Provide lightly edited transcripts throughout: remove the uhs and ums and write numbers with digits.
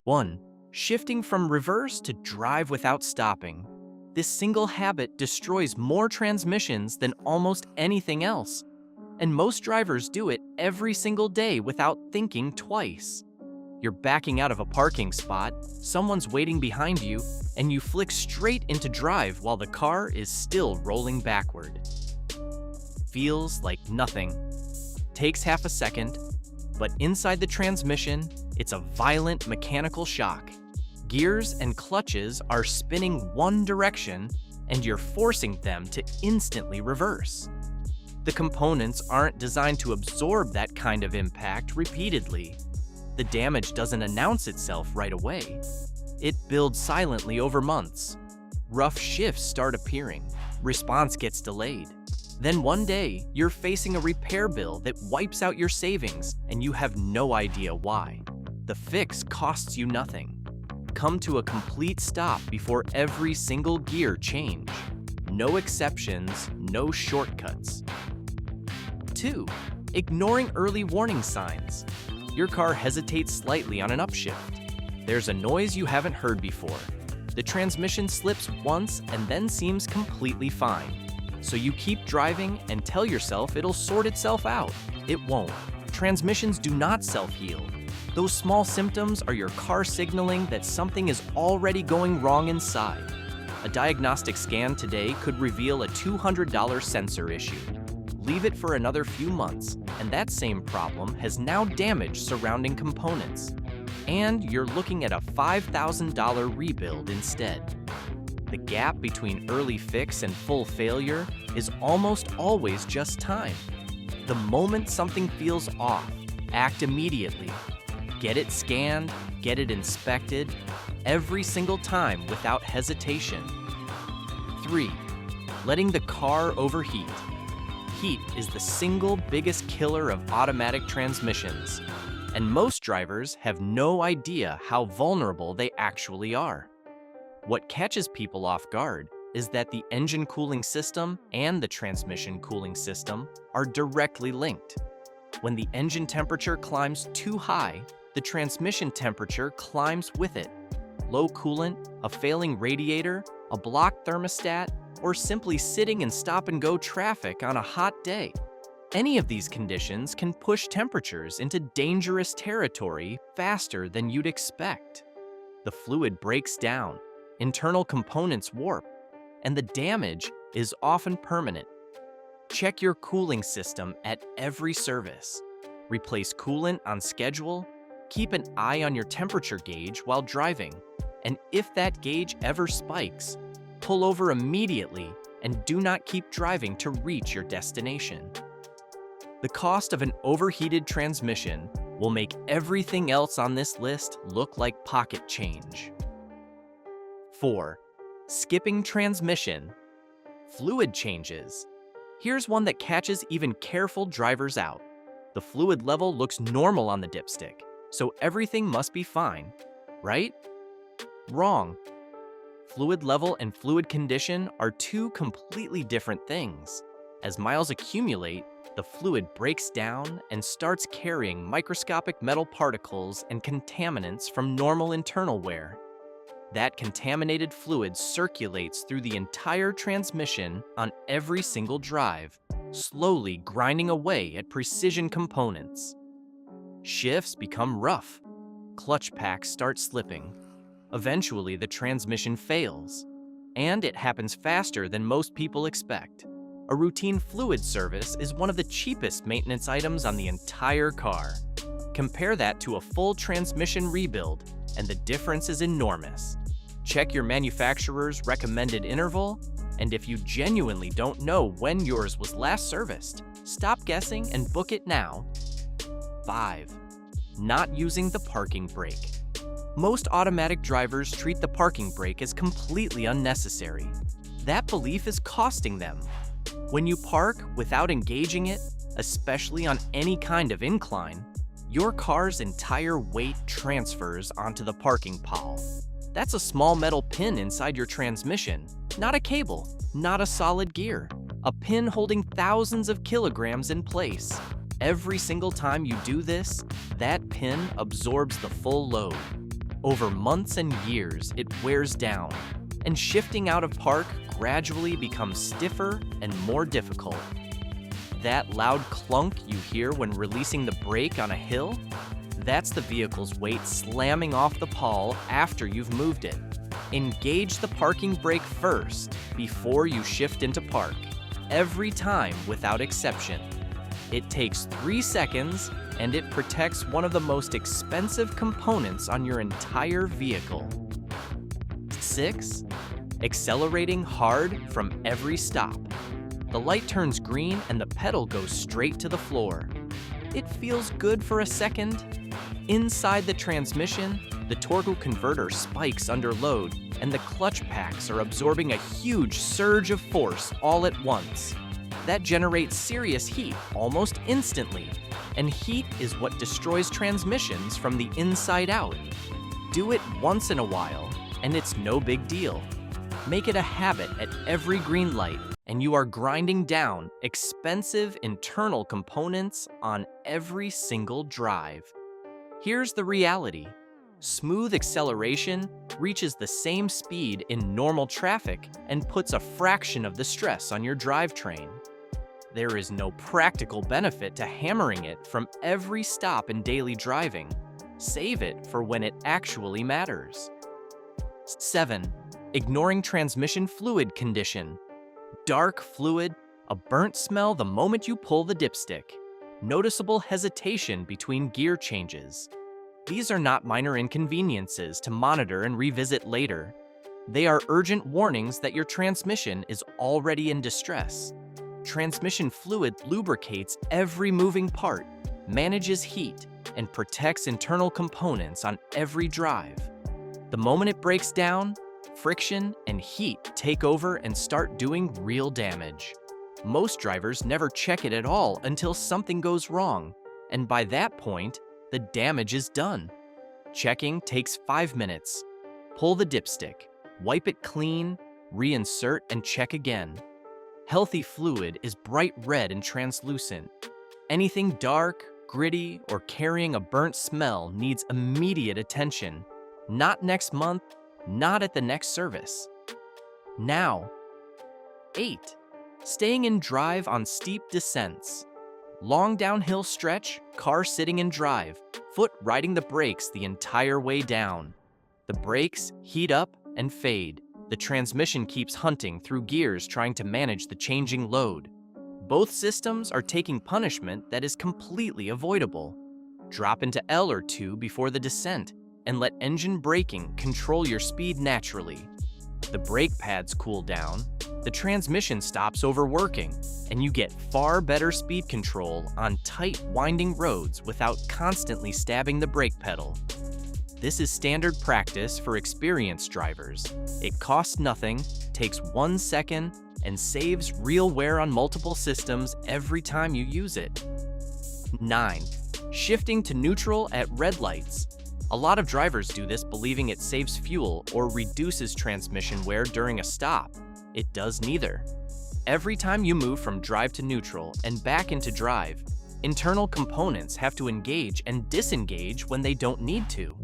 1. Shifting from reverse to drive without stopping. This single habit destroys more transmissions than almost anything else, and most drivers do it every single day without thinking twice. You're backing out of a parking spot, someone's waiting behind you, and you flick straight into drive while the car is still rolling backward. Feels like nothing. Takes half a second, but inside the transmission, it's a violent mechanical shock. Gears and clutches are spinning one direction, and you're forcing them to instantly reverse. The components aren't designed to absorb that kind of impact repeatedly. The damage doesn't announce itself right away. It builds silently over months. Rough shifts start appearing. Response gets delayed. Then one day, you're facing a repair bill that wipes out your savings, and you have no idea why. The fix costs you nothing. Come to a complete stop before every single gear change. No exceptions, no shortcuts. 2. Ignoring early warning signs. Your car hesitates slightly on an upshift. There's a noise you haven't heard before. The transmission slips once and then seems completely fine. So you keep driving and tell yourself it'll sort itself out. It won't. Transmissions do not self-heal. Those small symptoms are your car signaling that something is already going wrong inside. A diagnostic scan today could reveal a $200 sensor issue. Leave it for another few months, and that same problem has now damaged surrounding components. And you're looking at a $5,000 rebuild instead. The gap between early fix and full failure is almost always just time. The moment something feels off, act immediately. Get it scanned, get it inspected, every single time without hesitation. 3. Letting the car overheat. Heat is the single biggest killer of automatic transmissions, and most drivers have no idea how vulnerable they actually are. What catches people off guard is that the engine cooling system and the transmission cooling system are directly linked. When the engine temperature climbs too high, the transmission temperature climbs with it. Low coolant, a failing radiator, a blocked thermostat, or simply sitting in stop-and-go traffic on a hot day. Any of these conditions can push temperatures into dangerous territory faster than you'd expect. The fluid breaks down, internal components warp, and the damage is often permanent. Check your cooling system at every service. Replace coolant on schedule. Keep an eye on your temperature gauge while driving. And if that gauge ever spikes, pull over immediately and do not keep driving to reach your destination. The cost of an overheated transmission will make everything else on this list look like pocket change. 4. Skipping transmission. Fluid changes. Here's one that catches even careful drivers out. The fluid level looks normal on the dipstick, so everything must be fine, right? Wrong. Fluid level and fluid condition are two completely different things. As miles accumulate, the fluid breaks down and starts carrying microscopic metal particles and contaminants from normal internal wear. That contaminated fluid circulates through the entire transmission on every single drive, slowly grinding away at precision components. Shifts become rough. Clutch packs start slipping. Eventually, the transmission fails, and it happens faster than most people expect. A routine fluid service is one of the cheapest maintenance items on the entire car. Compare that to a full transmission rebuild, and the difference is enormous. Check your manufacturer's recommended interval, and if you genuinely don't know when yours was last serviced, stop guessing and book it now. 5. Not using the parking brake. Most automatic drivers treat the parking brake as completely unnecessary. That belief is costing them. When you park without engaging it, especially on any kind of incline, your car's entire weight transfers onto the parking pole. That's a small metal pin inside your transmission, not a cable, not a solid gear. A pin holding thousands of kilograms in place. Every single time you do this, that pin absorbs the full load. Over months and years, it wears down, and shifting out of park gradually becomes stiffer and more difficult. That loud clunk you hear when releasing the brake on a hill? That's the vehicle's weight slamming off the pawl after you've moved it. Engage the parking brake first before you shift into park, every time without exception. It takes 3 seconds and it protects one of the most expensive components on your entire vehicle. 6. Accelerating hard from every stop. The light turns green and the pedal goes straight to the floor. It feels good for a second. Inside the transmission, the torque converter spikes under load and the clutch packs are absorbing a huge surge of force all at once. That generates serious heat almost instantly, and heat is what destroys transmissions from the inside out. Do it once in a while, and it's no big deal. Make it a habit at every green light, and you are grinding down expensive internal components on every single drive. Here's the reality. Smooth acceleration reaches the same speed in normal traffic and puts a fraction of the stress on your drivetrain. There is no practical benefit to hammering it from every stop in daily driving. Save it for when it actually matters. 7. Ignoring transmission fluid condition. Dark fluid, a burnt smell the moment you pull the dipstick. Noticeable hesitation between gear changes. These are not minor inconveniences to monitor and revisit later. They are urgent warnings that your transmission is already in distress. Transmission fluid lubricates every moving part, manages heat, and protects internal components on every drive. The moment it breaks down, friction and heat take over and start doing real damage. Most drivers never check it at all until something goes wrong, and by that point, the damage is done. Checking takes 5 minutes. Pull the dipstick, wipe it clean, reinsert, and check again. Healthy fluid is bright red and translucent. Anything dark, gritty, or carrying a burnt smell needs immediate attention. Not next month, not at the next service. Now. 8. Staying in drive on steep descents. Long downhill stretch, car sitting in drive, foot riding the brakes the entire way down. The brakes heat up and fade. The transmission keeps hunting through gears trying to manage the changing load. Both systems are taking punishment that is completely avoidable. Drop into L or 2 before the descent and let engine braking control your speed naturally. The brake pads cool down, the transmission stops overworking, and you get far better speed control on tight, winding roads without constantly stabbing the brake pedal. This is standard practice for experienced drivers. It costs nothing, takes 1 second, and saves real wear on multiple systems every time you use it. 9. Shifting to neutral at red lights. A lot of drivers do this believing it saves fuel or reduces transmission wear during a stop. It does neither. Every time you move from drive to neutral and back into drive, internal components have to engage and disengage when they don't need to.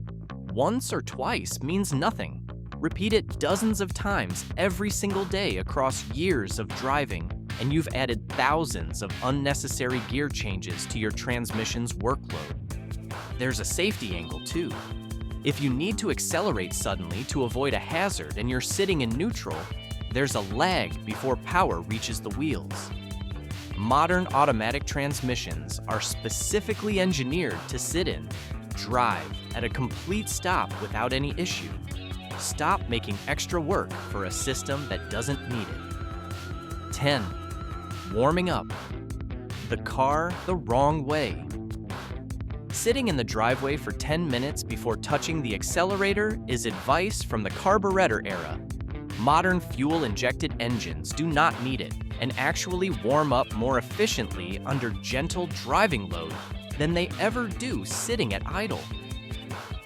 Once or twice means nothing. Repeat it dozens of times every single day across years of driving, and you've added thousands of unnecessary gear changes to your transmission's workload. There's a safety angle too. If you need to accelerate suddenly to avoid a hazard and you're sitting in neutral, there's a lag before power reaches the wheels. Modern automatic transmissions are specifically engineered to sit in, drive at a complete stop without any issue. Stop making extra work for a system that doesn't need it. 10. Warming up. The car the wrong way. Sitting in the driveway for 10 minutes before touching the accelerator is advice from the carburetor era. Modern fuel-injected engines do not need it and actually warm up more efficiently under gentle driving load than they ever do sitting at idle.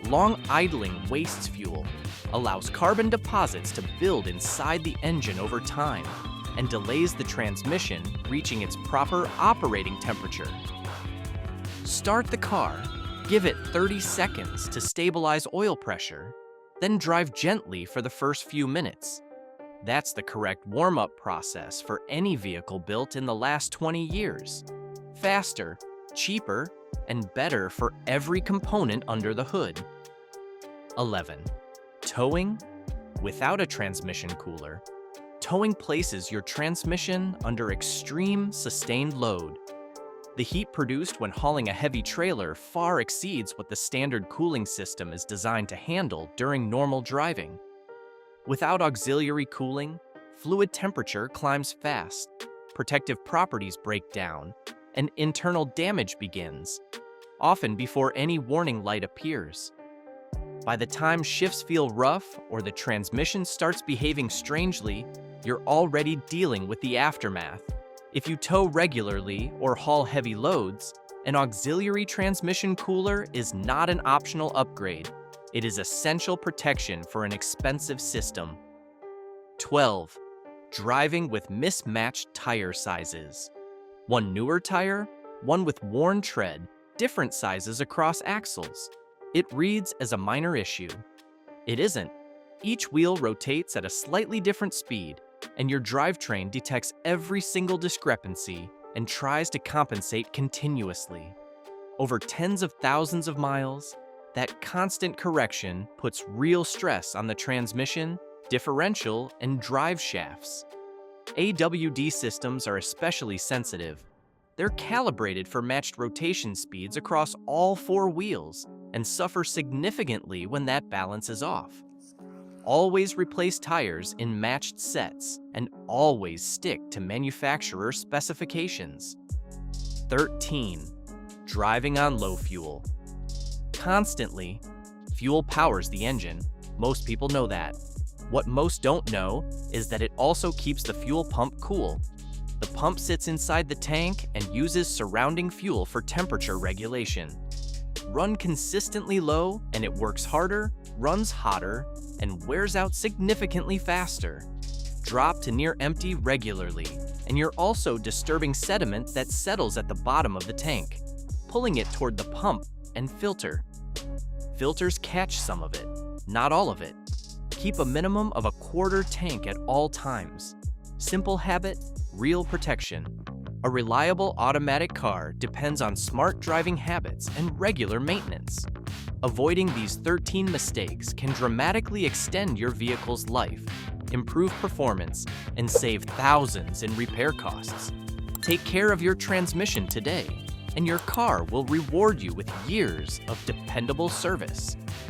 Long idling wastes fuel, allows carbon deposits to build inside the engine over time, and delays the transmission reaching its proper operating temperature. Start the car, Give it 30 seconds to stabilize oil pressure, then drive gently for the first few minutes. That's the correct warm-up process for any vehicle built in the last 20 years. Faster, cheaper, and better for every component under the hood. 11. Towing without a transmission cooler. Towing places your transmission under extreme sustained load. The heat produced when hauling a heavy trailer far exceeds what the standard cooling system is designed to handle during normal driving. Without auxiliary cooling, fluid temperature climbs fast, protective properties break down, and internal damage begins, often before any warning light appears. By the time shifts feel rough or the transmission starts behaving strangely, you're already dealing with the aftermath. If you tow regularly or haul heavy loads, an auxiliary transmission cooler is not an optional upgrade. It is essential protection for an expensive system. 12. Driving with mismatched tire sizes. One newer tire, one with worn tread, different sizes across axles. It reads as a minor issue. It isn't. Each wheel rotates at a slightly different speed, and your drivetrain detects every single discrepancy and tries to compensate continuously. Over tens of thousands of miles, that constant correction puts real stress on the transmission, differential, and drive shafts. AWD systems are especially sensitive. They're calibrated for matched rotation speeds across all four wheels and suffer significantly when that balance is off. Always replace tires in matched sets and always stick to manufacturer specifications. 13. Driving on low fuel. Constantly, fuel powers the engine. Most people know that. What most don't know is that it also keeps the fuel pump cool. The pump sits inside the tank and uses surrounding fuel for temperature regulation. Run consistently low and it works harder, runs hotter, and wears out significantly faster. Drop to near empty regularly, and you're also disturbing sediment that settles at the bottom of the tank, pulling it toward the pump and filter. Filters catch some of it, not all of it. Keep a minimum of a quarter tank at all times. Simple habit, real protection. A reliable automatic car depends on smart driving habits and regular maintenance. Avoiding these 13 mistakes can dramatically extend your vehicle's life, improve performance, and save thousands in repair costs. Take care of your transmission today, and your car will reward you with years of dependable service.